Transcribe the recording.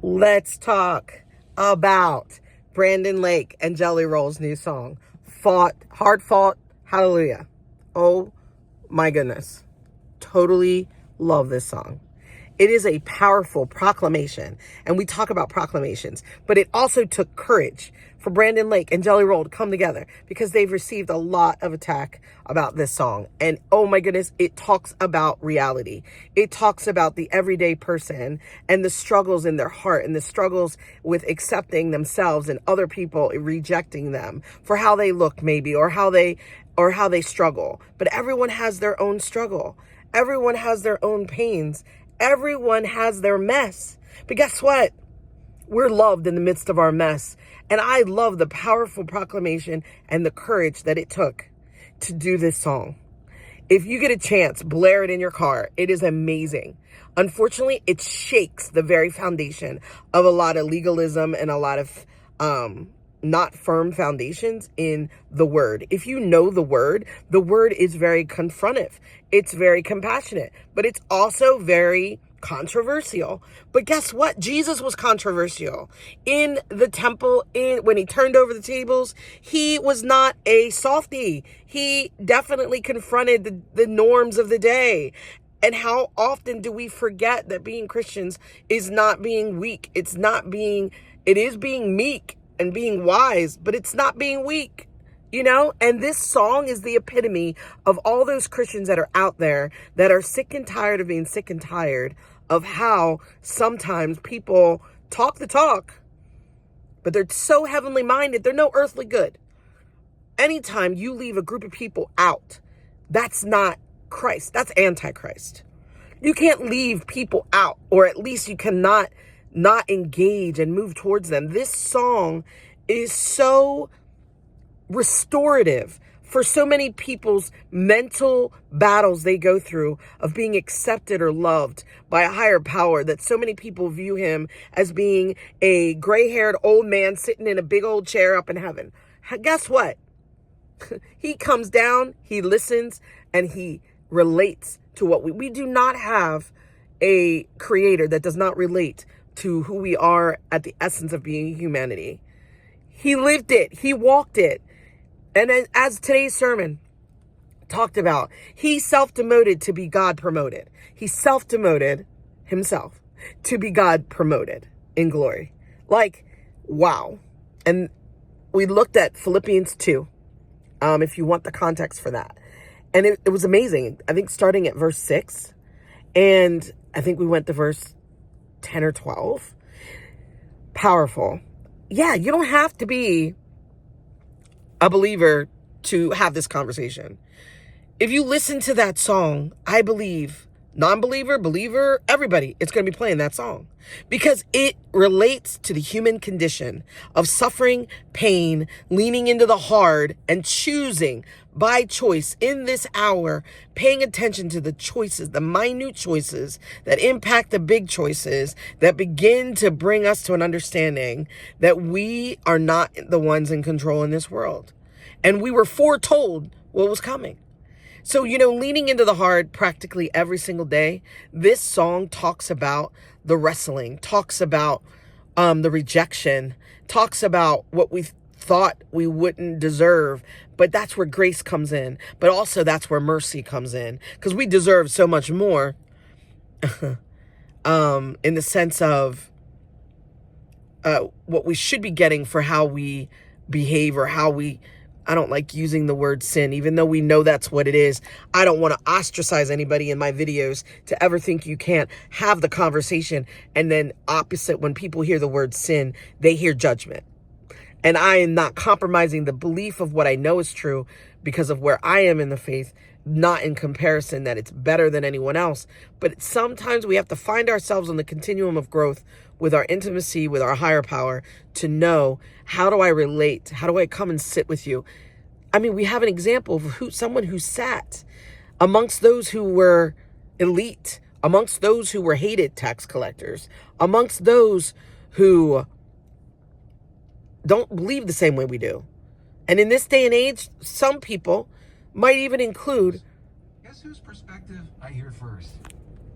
Let's talk about Brandon Lake and Jelly Roll's new song, Hard Fought, Hallelujah. Oh my goodness. Totally love this song. It is a powerful proclamation, and we talk about proclamations, but it also took courage for Brandon Lake and Jelly Roll to come together because they've received a lot of attack about this song. And oh my goodness, it talks about reality. It talks about the everyday person and the struggles in their heart and the struggles with accepting themselves and other people rejecting them for how they look maybe or how they struggle. But everyone has their own struggle. Everyone has their own pains. Everyone has their mess. But guess what? We're loved in the midst of our mess. And I love the powerful proclamation and the courage that it took to do this song. If you get a chance, blare it in your car. It is amazing. Unfortunately, it shakes the very foundation of a lot of legalism and a lot of not firm foundations in the word. If you know the word is very confrontive. It's very compassionate, but it's also very controversial. But guess what? Jesus was controversial in the temple. When he turned over the tables, he was not a softie. He definitely confronted the norms of the day. And how often do we forget that being Christians is not being weak? It is being meek and being wise, but it's not being weak, And this song is the epitome of all those Christians that are out there that are sick and tired of being sick and tired of how sometimes people talk the talk, but they're so heavenly minded, they're no earthly good. Anytime you leave a group of people out, that's not Christ. That's Antichrist. You can't leave people out, or at least you cannot not engage and move towards them. This song is so restorative for so many people's mental battles they go through of being accepted or loved by a higher power, that so many people view him as being a gray-haired old man sitting in a big old chair up in heaven. Guess what? He comes down, he listens, and he relates to what we do not have a creator that does not relate to who we are at the essence of being humanity. He lived it. He walked it. And as today's sermon talked about, he self-demoted to be God promoted. He self-demoted himself to be God promoted in glory. Like, wow. And we looked at Philippians 2, if you want the context for that. And it was amazing. I think starting at verse 6, and I think we went to verse 10 or 12. Powerful. Yeah, you don't have to be a believer to have this conversation. If you listen to that song, I believe non-believer, believer, everybody, it's going to be playing that song because it relates to the human condition of suffering, pain, leaning into the hard, and choosing by choice in this hour, paying attention to the choices, the minute choices that impact the big choices that begin to bring us to an understanding that we are not the ones in control in this world. And we were foretold what was coming. So, leaning into the hard practically every single day, this song talks about the wrestling, talks about the rejection, talks about what we thought we wouldn't deserve. But that's where grace comes in. But also that's where mercy comes in, because we deserve so much more in the sense of what we should be getting for how we behave or how we... I don't like using the word sin, even though we know that's what it is. I don't want to ostracize anybody in my videos to ever think you can't have the conversation. And then opposite, when people hear the word sin, they hear judgment. And I am not compromising the belief of what I know is true because of where I am in the faith, not in comparison that it's better than anyone else. But sometimes we have to find ourselves on the continuum of growth with our intimacy, with our higher power, to know, how do I relate? How do I come and sit with you? I mean, we have an example of someone who sat amongst those who were elite, amongst those who were hated tax collectors, amongst those who don't believe the same way we do. And in this day and age, some people might even include... Guess whose perspective I hear first?